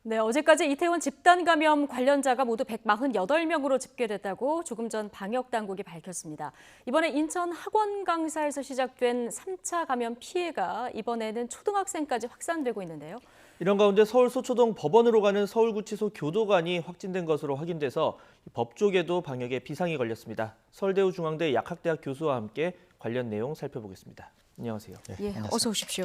네, 어제까지 이태원 집단 감염 관련자가 모두 148명으로 집계됐다고 조금 전 방역 당국이 밝혔습니다. 이번에 인천 학원 강사에서 시작된 3차 감염 피해가 이번에는 초등학생까지 확산되고 있는데요. 이런 가운데 서울 서초동 법원으로 가는 서울구치소 교도관이 확진된 것으로 확인돼서 법조계도 방역에 비상이 걸렸습니다. 서울대우 중앙대 약학대학 교수와 함께 관련 내용 살펴보겠습니다. 안녕하세요. 예, 어서 오십시오.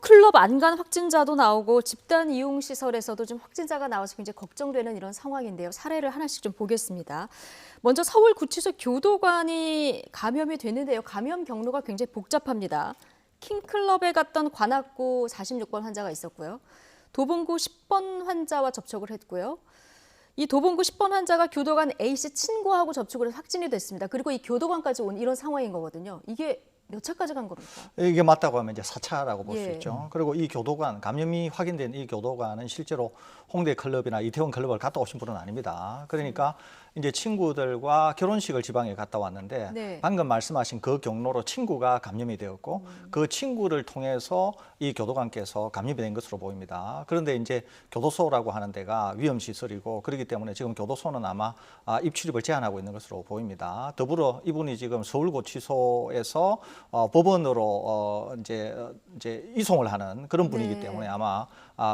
클럽 안간 확진자도 나오고 집단 이용 시설에서도 좀 확진자가 나와서 굉장히 걱정되는 이런 상황인데요. 사례를 하나씩 좀 보겠습니다. 먼저 서울구치소 교도관이 감염이 됐는데요. 감염 경로가 굉장히 복잡합니다. 킹클럽에 갔던 관악구 46번 환자가 있었고요. 도봉구 10번 환자와 접촉을 했고요. 이 도봉구 10번 환자가 교도관 A씨 친구하고 접촉을 해서 확진이 됐습니다. 그리고 이 교도관까지 온 이런 상황인 거거든요. 이게 몇 차까지 간 겁니까? 이게 맞다고 하면 이제 4차라고 볼 수 예. 있죠. 그리고 이 교도관, 감염이 확인된 이 교도관은 실제로 홍대 클럽이나 이태원 클럽을 갔다 오신 분은 아닙니다. 그러니까 이제 친구들과 결혼식을 지방에 갔다 왔는데 네. 방금 말씀하신 그 경로로 친구가 감염이 되었고 그 친구를 통해서 이 교도관께서 감염이 된 것으로 보입니다. 그런데 이제 교도소라고 하는 데가 위험시설이고 그렇기 때문에 지금 교도소는 아마 입출입을 제한하고 있는 것으로 보입니다. 더불어 이분이 지금 서울구치소에서 법원으로 이제 이송을 하는 그런 분이기 네. 때문에 아마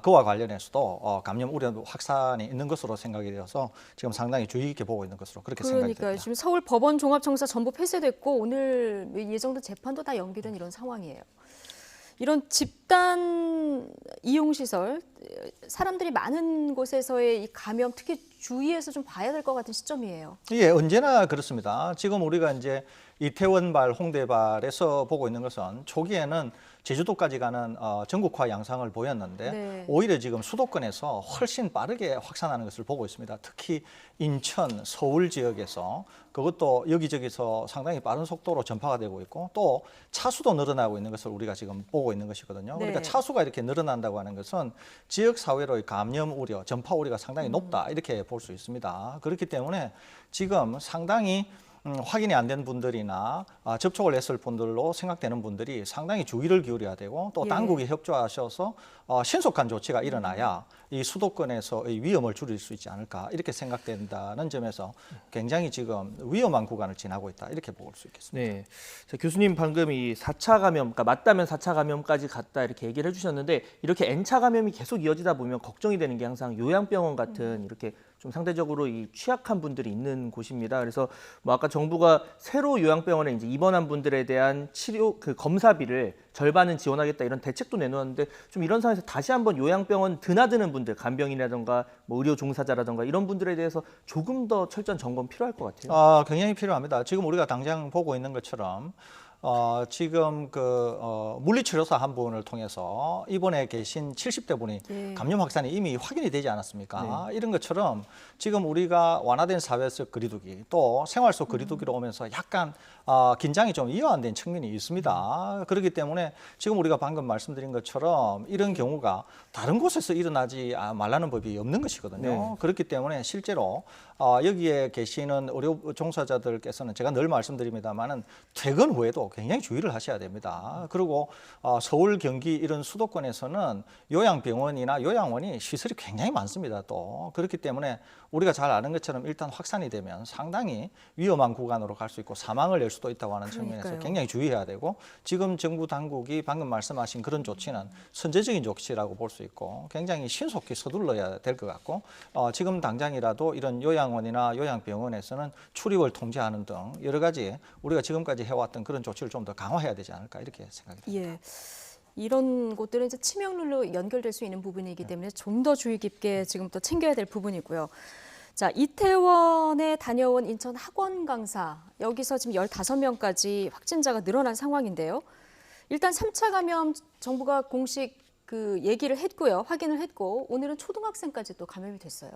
그와 관련해서도 감염 우려 확산이 있는 것으로 생각이 되어서 지금 상당히 주의 깊게 보고 있는 것으로 그렇게 생각이 그러니까요. 됩니다. 지금 서울 법원 종합청사 전부 폐쇄됐고 오늘 예정된 재판도 다 연기된 이런 상황이에요. 이런 집단 이용 시설, 사람들이 많은 곳에서의 이 감염, 특히 주의해서 좀 봐야 될 것 같은 시점이에요. 예, 언제나 그렇습니다. 지금 우리가 이제 이태원발, 홍대발에서 보고 있는 것은 초기에는 제주도까지 가는 전국화 양상을 보였는데 네. 오히려 지금 수도권에서 훨씬 빠르게 확산하는 것을 보고 있습니다. 특히 인천, 서울 지역에서 그것도 여기저기서 상당히 빠른 속도로 전파가 되고 있고 또 차수도 늘어나고 있는 것을 우리가 지금 보고 있는 것이거든요. 그러니까 네. 차수가 이렇게 늘어난다고 하는 것은 지역 사회로의 감염 우려, 전파 우려가 상당히 높다 이렇게 볼 수 있습니다. 그렇기 때문에 지금 상당히 확인이 안 된 분들이나 접촉을 했을 분들로 생각되는 분들이 상당히 주의를 기울여야 되고 또 예. 당국이 협조하셔서 신속한 조치가 일어나야 이 수도권에서의 위험을 줄일 수 있지 않을까 이렇게 생각된다는 점에서 굉장히 지금 위험한 구간을 지나고 있다 이렇게 볼 수 있겠습니다. 네, 자, 교수님 방금 이 4차 감염, 그러니까 맞다면 4차 감염까지 갔다 이렇게 얘기를 해주셨는데 이렇게 N차 감염이 계속 이어지다 보면 걱정이 되는 게 항상 요양병원 같은 이렇게 좀 상대적으로 이 취약한 분들이 있는 곳입니다. 그래서 뭐 아까 정부가 새로 요양병원에 이제 입원한 분들에 대한 치료 그 검사비를 절반은 지원하겠다 이런 대책도 내놓았는데 좀 이런 상황에서 다시 한번 요양병원 드나드는 분들, 간병인이라든가 뭐 의료 종사자라든가 이런 분들에 대해서 조금 더 철저한 점검 필요할 것 같아요. 굉장히 필요합니다. 지금 우리가 당장 보고 있는 것처럼 지금 물리치료사 한 분을 통해서 입원해 계신 70대 분이 예. 감염 확산이 이미 확인이 되지 않았습니까? 이런 것처럼 지금 우리가 완화된 사회 속 거리두기 또 생활 속 거리두기로 오면서 약간 긴장이 좀 이완된 측면이 있습니다. 그렇기 때문에 지금 우리가 방금 말씀드린 것처럼 이런 경우가 다른 곳에서 일어나지 말라는 법이 없는 것이거든요. 네. 그렇기 때문에 실제로 여기에 계시는 의료 종사자들께서는 제가 늘 말씀드립니다만은 퇴근 후에도 굉장히 주의를 하셔야 됩니다. 그리고 서울, 경기 이런 수도권에서는 요양병원이나 요양원이 시설이 굉장히 많습니다. 또 그렇기 때문에 우리가 잘 아는 것처럼 일단 확산이 되면 상당히 위험한 구간으로 갈 수 있고 사망을 낼 수도 있다고 하는 측면에서 그러니까요. 굉장히 주의해야 되고 지금 정부 당국이 방금 말씀하신 그런 조치는 선제적인 조치라고 볼 수 있고 굉장히 신속히 서둘러야 될 것 같고 지금 당장이라도 이런 요양원이나 요양병원에서는 출입을 통제하는 등 여러 가지 우리가 지금까지 해왔던 그런 조치를 좀 더 강화해야 되지 않을까 이렇게 생각이 듭니다. 예. 이런 곳들은 이제 치명률로 연결될 수 있는 부분이기 때문에 좀 더 주의 깊게 지금 또 챙겨야 될 부분이고요. 자, 이태원에 다녀온 인천 학원 강사, 여기서 지금 15명까지 확진자가 늘어난 상황인데요. 일단 3차 감염 정부가 공식 얘기를 했고요. 확인을 했고 오늘은 초등학생까지 또 감염이 됐어요.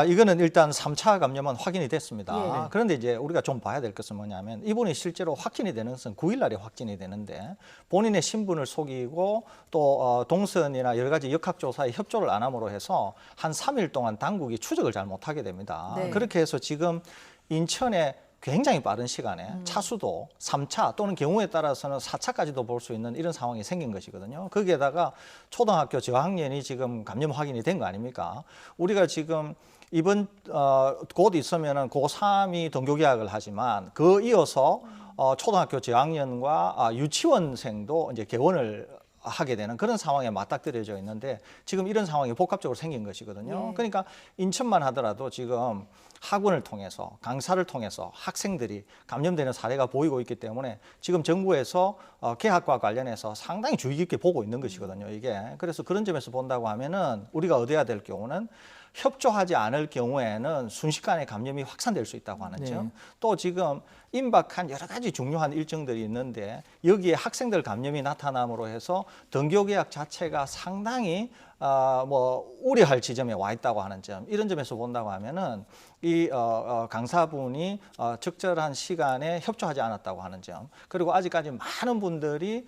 이거는 일단 3차 감염은 확인이 됐습니다. 예. 그런데 이제 우리가 좀 봐야 될 것은 뭐냐면 이분이 실제로 확진이 되는 것은 9일 날에 확진이 되는데 본인의 신분을 속이고 또 동선이나 여러 가지 역학조사에 협조를 안 함으로 해서 한 3일 동안 당국이 추적을 잘 못하게 됩니다. 네. 그렇게 해서 지금 인천에 굉장히 빠른 시간에 차수도 3차 또는 경우에 따라서는 4차까지도 볼 수 있는 이런 상황이 생긴 것이거든요. 거기에다가 초등학교 저학년이 지금 감염 확인이 된 거 아닙니까? 우리가 지금 이번 곧 있으면은 고3이 등교 개학을 하지만 그 이어서 초등학교 저학년과 유치원생도 이제 개원을 하게 되는 그런 상황에 맞닥뜨려져 있는데 지금 이런 상황이 복합적으로 생긴 것이거든요. 예. 그러니까 인천만 하더라도 지금 학원을 통해서 강사를 통해서 학생들이 감염되는 사례가 보이고 있기 때문에 지금 정부에서 개학과 관련해서 상당히 주의 깊게 보고 있는 것이거든요. 이게 그래서 그런 점에서 본다고 하면은 우리가 얻어야 될 경우는 협조하지 않을 경우에는 순식간에 감염이 확산될 수 있다고 하는 점. 또 지금 임박한 여러 가지 중요한 일정들이 있는데 여기에 학생들 감염이 나타남으로 해서 등교 계약 자체가 상당히 우려할 지점에 와 있다고 하는 점. 이런 점에서 본다고 하면은 이 강사분이 적절한 시간에 협조하지 않았다고 하는 점. 그리고 아직까지 많은 분들이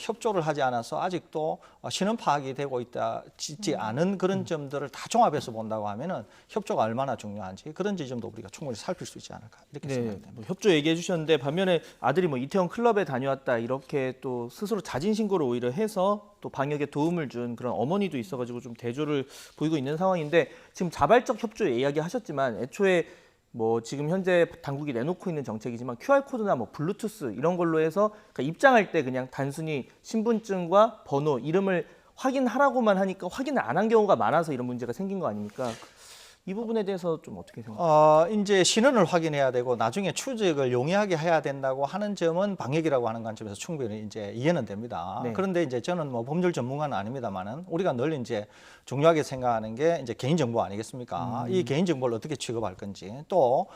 협조를 하지 않아서 아직도 신원 파악이 되고 있지 않은 그런 점들을 다 종합해서 본다고 하면은 협조가 얼마나 중요한지 그런 지점도 우리가 충분히 살필 수 있지 않을까 이렇게 생각됩니다. 뭐 협조 얘기해 주셨는데 반면에 아들이 뭐 이태원 클럽에 다녀왔다 이렇게 또 스스로 자진 신고를 오히려 해서 또 방역에 도움을 준 그런 어머니도 있어가지고 좀 대조를 보이고 있는 상황인데 지금 자발적 협조 이야기하셨지만 애초에 뭐 지금 현재 당국이 내놓고 있는 정책이지만 QR 코드나 뭐 블루투스 이런 걸로 해서 그러니까 입장할 때 그냥 단순히 신분증과 번호, 이름을 확인하라고만 하니까 확인을 안 한 경우가 많아서 이런 문제가 생긴 거 아닙니까? 이 부분에 대해서 좀 어떻게 생각하세요? 이제 신원을 확인해야 되고 나중에 추적을 용이하게 해야 된다고 하는 점은 방역이라고 하는 관점에서 충분히 이제 이해는 됩니다. 네. 그런데 이제 저는 뭐 법률 전문가는 아닙니다만은 우리가 늘 이제 중요하게 생각하는 게 이제 개인정보 아니겠습니까? 이 개인정보를 어떻게 취급할 건지 또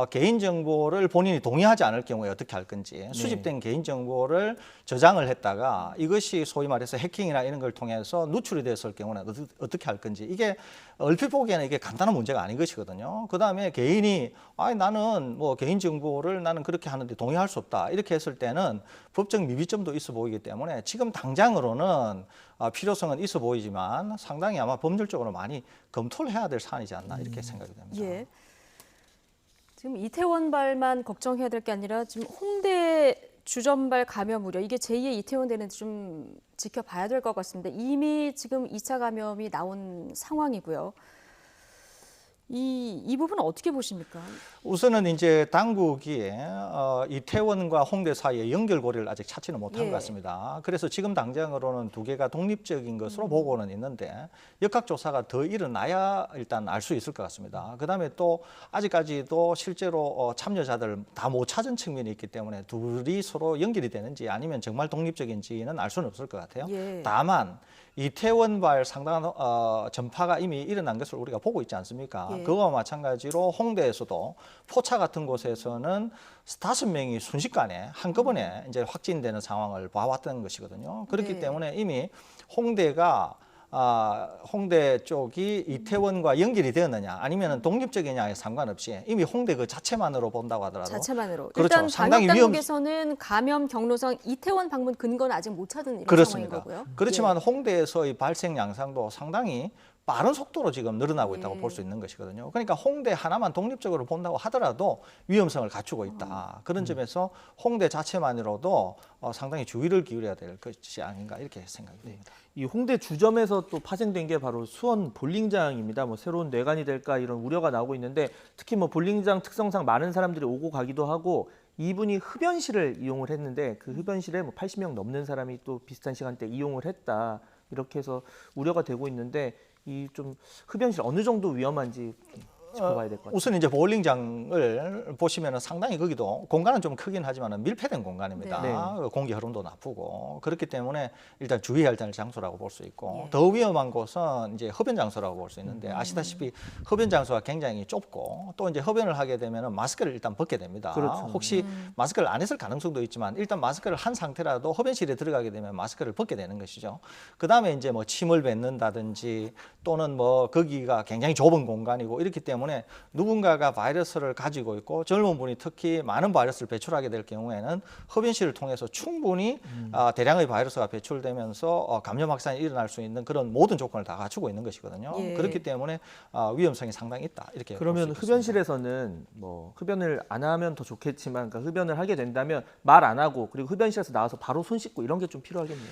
개인정보를 본인이 동의하지 않을 경우에 어떻게 할 건지 수집된 개인정보를 저장을 했다가 이것이 소위 말해서 해킹이나 이런 걸 통해서 누출이 됐을 경우는 어떻게 할 건지 이게 얼핏 보기에는 이게 간단한 문제가 아닌 것이거든요. 그 다음에 개인이 나는 뭐 개인정보를 나는 그렇게 하는데 동의할 수 없다 이렇게 했을 때는 법적 미비점도 있어 보이기 때문에 지금 당장으로는 필요성은 있어 보이지만 상당히 아마 법률적으로 많이 검토를 해야 될 사안이지 않나 이렇게 생각이 됩니다. 예. 지금 이태원발만 걱정해야 될 게 아니라 지금 홍대 주점발 감염 우려 이게 제2의 이태원 되는지 좀 지켜봐야 될 것 같습니다. 이미 지금 2차 감염이 나온 상황이고요. 이 부분은 어떻게 보십니까? 우선은 이제 당국이 이태원과 홍대 사이의 연결고리를 아직 찾지는 못한 것 같습니다. 그래서 지금 당장으로는 두 개가 독립적인 것으로 보고는 있는데 역학조사가 더 일어나야 일단 알 수 있을 것 같습니다. 그다음에 또 아직까지도 실제로 참여자들 다 못 찾은 측면이 있기 때문에 둘이 서로 연결이 되는지 아니면 정말 독립적인지는 알 수는 없을 것 같아요. 예. 다만 이태원발 상당한 전파가 이미 일어난 것을 우리가 보고 있지 않습니까? 예. 그거와 마찬가지로 홍대에서도 포차 같은 곳에서는 5명이 순식간에 한꺼번에 이제 확진되는 상황을 봐왔던 것이거든요. 그렇기 네. 때문에 이미 홍대 쪽이 이태원과 연결이 되었느냐 아니면 독립적이냐에 상관없이 이미 홍대 그 자체만으로 본다고 하더라도 자체만으로. 그렇죠. 일단 상당히 방역당국에서는 감염 경로상 이태원 방문 근거는 아직 못 찾은 이런 그렇습니다. 상황인 거고요. 그렇지만 홍대에서의 발생 양상도 상당히 빠른 속도로 지금 늘어나고 있다고 볼 수 있는 것이거든요. 그러니까 홍대 하나만 독립적으로 본다고 하더라도 위험성을 갖추고 있다. 그런 점에서 홍대 자체만으로도 상당히 주의를 기울여야 될 것이 아닌가 이렇게 생각이 됩니다. 이 홍대 주점에서 또 파생된 게 바로 수원 볼링장입니다. 뭐 새로운 뇌관이 될까 이런 우려가 나오고 있는데 특히 뭐 볼링장 특성상 많은 사람들이 오고 가기도 하고 이분이 흡연실을 이용을 했는데 그 흡연실에 뭐 80명 넘는 사람이 또 비슷한 시간대 이용을 했다. 이렇게 해서 우려가 되고 있는데 이 좀 흡연실 어느 정도 위험한지 짚어봐야 될 것 같아요. 우선 이제 보울링장을 보시면은 상당히 거기도 공간은 좀 크긴 하지만 밀폐된 공간입니다. 네. 공기 흐름도 나쁘고 그렇기 때문에 일단 주의해야 될 장소라고 볼 수 있고 예. 더 위험한 곳은 이제 흡연 장소라고 볼 수 있는데 아시다시피 흡연 장소가 굉장히 좁고 또 이제 흡연을 하게 되면은 마스크를 일단 벗게 됩니다. 그렇죠. 혹시 마스크를 안 했을 가능성도 있지만 일단 마스크를 한 상태라도 흡연실에 들어가게 되면 마스크를 벗게 되는 것이죠. 그 다음에 이제 뭐 침을 뱉는다든지 또는 뭐 거기가 굉장히 좁은 공간이고 이렇기 때문에 때문에 누군가가 바이러스를 가지고 있고 젊은 분이 특히 많은 바이러스를 배출하게 될 경우에는 흡연실을 통해서 충분히 대량의 바이러스가 배출되면서 감염 확산이 일어날 수 있는 그런 모든 조건을 다 갖추고 있는 것이거든요. 예. 그렇기 때문에 위험성이 상당히 있다. 이렇게 그러면 볼수 있겠습니다. 흡연실에서는 뭐 흡연을 안 하면 더 좋겠지만, 그러니까 흡연을 하게 된다면 말 안 하고 그리고 흡연실에서 나와서 바로 손 씻고 이런 게 좀 필요하겠네요.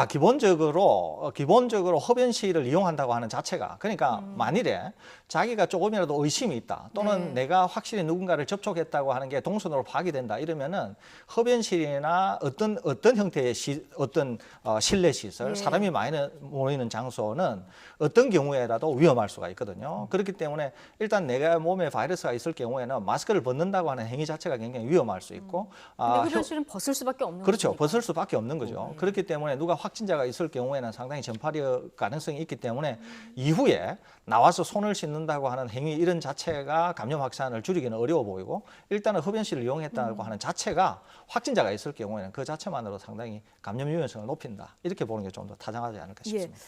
기본적으로 흡연실을 이용한다고 하는 자체가, 그러니까 만일에 자기가 조금이라도 의심이 있다 또는 네. 내가 확실히 누군가를 접촉했다고 하는 게 동선으로 파악이 된다 이러면은 흡연실이나 어떤 형태의 실내 시설, 예. 사람이 많이 모이는 장소는 어떤 경우에라도 위험할 수가 있거든요. 그렇기 때문에 일단 내가 몸에 바이러스가 있을 경우에는 마스크를 벗는다고 하는 행위 자체가 굉장히 위험할 수 있고, 근데 흡연실은 벗을 수밖에 없는 그렇죠. 거니까. 벗을 수밖에 없는 거죠. 그렇기 때문에 누가 확진자가 있을 경우에는 상당히 전파력 가능성이 있기 때문에 이후에 나와서 손을 씻는다고 하는 행위 이런 자체가 감염 확산을 줄이기는 어려워 보이고, 일단은 흡연실을 이용했다고 하는 자체가 확진자가 있을 경우에는 그 자체만으로 상당히 감염 유연성을 높인다. 이렇게 보는 게 좀 더 타당하지 않을까 싶습니다.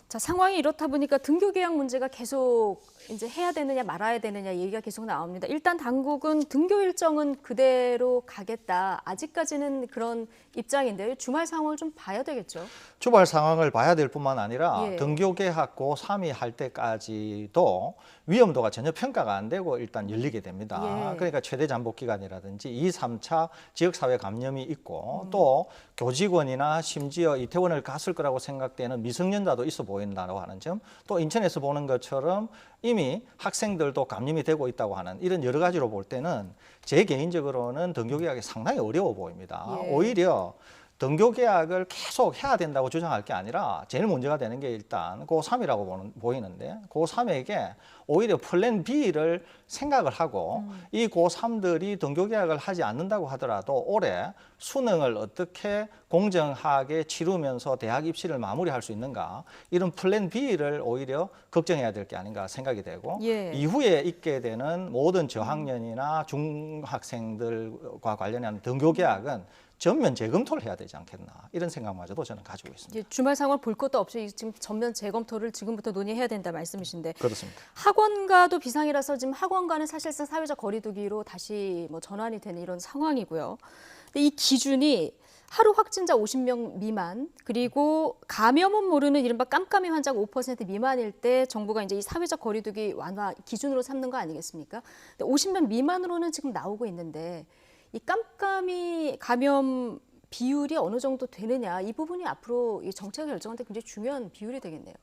자, 상황이 이렇다 보니까 등교 개학 문제가 계속 이제 해야 되느냐 말아야 되느냐 얘기가 계속 나옵니다. 일단 당국은 등교 일정은 그대로 가겠다. 아직까지는 그런 입장인데요. 주말 상황을 좀 봐야 되겠죠. 주말 상황을 봐야 될 뿐만 아니라 예. 등교 개학 고3이 할 때까지도 위험도가 전혀 평가가 안 되고 일단 열리게 됩니다. 예. 그러니까 최대 잠복 기간이라든지 2, 3차 지역사회 감염이 있고 또 교직원이나 심지어 이태원을 갔을 거라고 생각되는 미성년자도 있어 보인다고 하는 점, 또 인천에서 보는 것처럼 이미 학생들도 감염이 되고 있다고 하는 이런 여러 가지로 볼 때는 제 개인적으로는 등교 개학이 상당히 어려워 보입니다. 예. 오히려 등교 개학을 계속 해야 된다고 주장할 게 아니라 제일 문제가 되는 게 일단 고3이라고 보이는데, 고3에게 오히려 플랜 B를 생각을 하고 이 고3들이 등교 개학을 하지 않는다고 하더라도 올해 수능을 어떻게 공정하게 치르면서 대학 입시를 마무리할 수 있는가, 이런 플랜 B를 오히려 걱정해야 될 게 아닌가 생각이 되고, 예. 이후에 있게 되는 모든 저학년이나 중학생들과 관련한 등교 개학은 전면 재검토를 해야 되지 않겠나, 이런 생각마저도 저는 가지고 있습니다. 이제 주말 상황을 볼 것도 없이 지금 전면 재검토를 지금부터 논의해야 된다 말씀이신데, 그렇습니다. 학원가도 비상이라서 지금 학원가는 사실상 사회적 거리두기로 다시 뭐 전환이 되는 이런 상황이고요. 근데 이 기준이 하루 확진자 50명 미만, 그리고 감염은 모르는 이른바 깜깜이 환자가 5% 미만일 때 정부가 이제 이 사회적 거리두기 완화 기준으로 삼는 거 아니겠습니까? 근데 50명 미만으로는 지금 나오고 있는데 이 깜깜이 감염 비율이 어느 정도 되느냐, 이 부분이 앞으로 이 정책을 결정할 때 굉장히 중요한 비율이 되겠네요.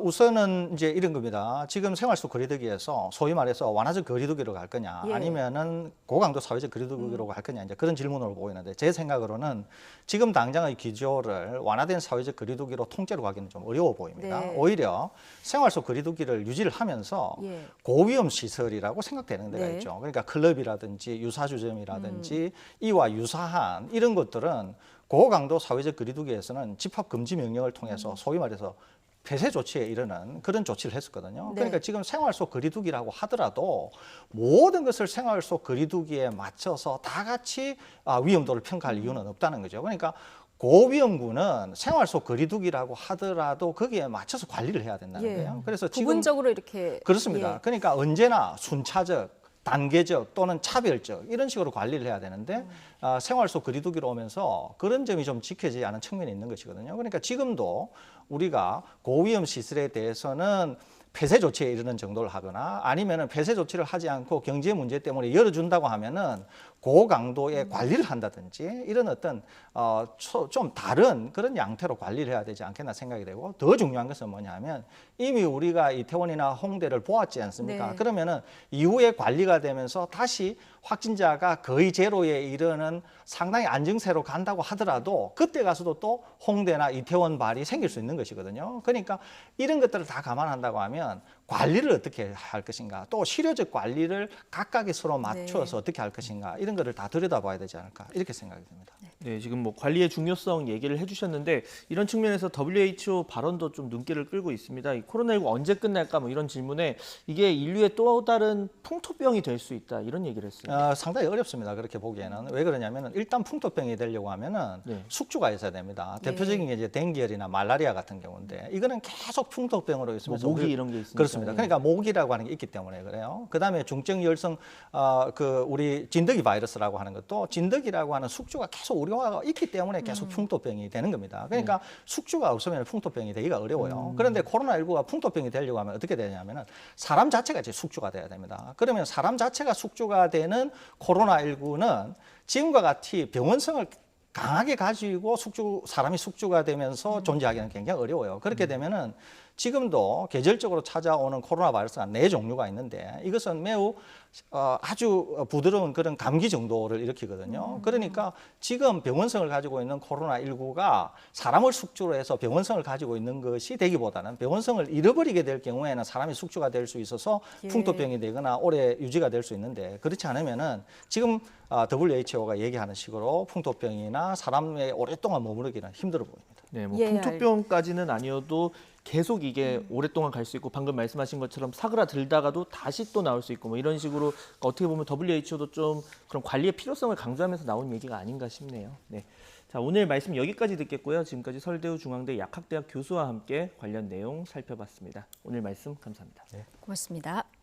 우선은 이제 이런 겁니다. 지금 생활 속 거리두기에서 소위 말해서 완화적 거리두기로 갈 거냐, 예. 아니면은 고강도 사회적 거리두기로 갈 거냐, 이제 그런 질문으로 보이는데, 제 생각으로는 지금 당장의 기조를 완화된 사회적 거리두기로 통째로 가기는 좀 어려워 보입니다. 네. 오히려 생활 속 거리두기를 유지를 하면서 예. 고위험 시설이라고 생각되는 데가 네. 있죠. 그러니까 클럽이라든지 유사주점이라든지 이와 유사한 이런 것들은 고강도 사회적 거리두기에서는 집합 금지 명령을 통해서 소위 말해서 폐쇄 조치에 이르는 그런 조치를 했었거든요. 네. 그러니까 지금 생활 속 거리두기라고 하더라도 모든 것을 생활 속 거리두기에 맞춰서 다 같이 위험도를 평가할 이유는 없다는 거죠. 그러니까 고위험군은 생활 속 거리두기라고 하더라도 거기에 맞춰서 관리를 해야 된다는 예. 거예요. 그래서 지금 부분적으로 이렇게 그렇습니다. 예. 그러니까 언제나 순차적, 단계적 또는 차별적 이런 식으로 관리를 해야 되는데 생활 속 거리두기로 오면서 그런 점이 좀 지켜지지 않은 측면이 있는 것이거든요. 그러니까 지금도 우리가 고위험 시설에 대해서는 폐쇄 조치에 이르는 정도를 하거나 아니면은 폐쇄 조치를 하지 않고 경제 문제 때문에 열어준다고 하면은 고강도의 관리를 한다든지 이런 어떤 좀 다른 그런 양태로 관리를 해야 되지 않겠나 생각이 되고, 더 중요한 것은 뭐냐면 이미 우리가 이태원이나 홍대를 보았지 않습니까? 네. 그러면은 이후에 관리가 되면서 다시 확진자가 거의 제로에 이르는 상당히 안정세로 간다고 하더라도 그때 가서도 또 홍대나 이태원 발이 생길 수 있는 것이거든요. 그러니까 이런 것들을 다 감안한다고 하면 관리를 어떻게 할 것인가, 또 실효적 관리를 각각의 서로 맞춰서 어떻게 할 것인가, 이런 이런 거를 다 들여다봐야 되지 않을까 이렇게 생각이 듭니다. 네, 지금 뭐 관리의 중요성 얘기를 해주셨는데 이런 측면에서 WHO 발언도 좀 눈길을 끌고 있습니다. 이 코로나19 언제 끝날까 뭐 이런 질문에 이게 인류의 또 다른 풍토병이 될 수 있다 이런 얘기를 했어요. 상당히 어렵습니다. 그렇게 보기에는 왜 그러냐면은 일단 풍토병이 되려고 하면은 네. 숙주가 있어야 됩니다. 네. 대표적인 게 이제 댕기열이나 말라리아 같은 경우인데 이거는 계속 풍토병으로 있으면서 뭐 모기 우리- 이런 게 있으니까. 그렇습니다. 예. 그러니까 모기라고 하는 게 있기 때문에 그래요. 그다음에 중증 열성 우리 진드기 바이러스라고 하는 것도 진드기라고 하는 숙주가 계속 우려가 있기 때문에 계속 풍토병이 되는 겁니다. 그러니까 숙주가 없으면 풍토병이 되기가 어려워요. 그런데 코로나19가 풍토병이 되려고 하면 어떻게 되냐면은 사람 자체가 이제 숙주가 돼야 됩니다. 그러면 사람 자체가 숙주가 되는 코로나19는 지금과 같이 병원성을 강하게 가지고 사람이 숙주가 되면서 존재하기는 굉장히 어려워요. 그렇게 되면은 지금도 계절적으로 찾아오는 코로나 바이러스가 4종류가 있는데 이것은 매우 아주 부드러운 그런 감기 정도를 일으키거든요. 그러니까 지금 병원성을 가지고 있는 코로나19가 사람을 숙주로 해서 병원성을 가지고 있는 것이 되기보다는 병원성을 잃어버리게 될 경우에는 사람이 숙주가 될 수 있어서 예. 풍토병이 되거나 오래 유지가 될 수 있는데 그렇지 않으면은 지금 WHO가 얘기하는 식으로 풍토병이나 사람의 오랫동안 머무르기는 힘들어 보입니다. 네, 뭐 예, 풍토병까지는 아니어도 계속 이게 오랫동안 갈 수 있고 방금 말씀하신 것처럼 사그라들다가도 다시 또 나올 수 있고 뭐 이런 식으로 어떻게 보면 WHO도 좀 그런 관리의 필요성을 강조하면서 나온 얘기가 아닌가 싶네요. 네. 자, 오늘 말씀 여기까지 듣겠고요. 지금까지 설대우 중앙대 약학대학 교수와 함께 관련 내용 살펴봤습니다. 오늘 말씀 감사합니다. 고맙습니다.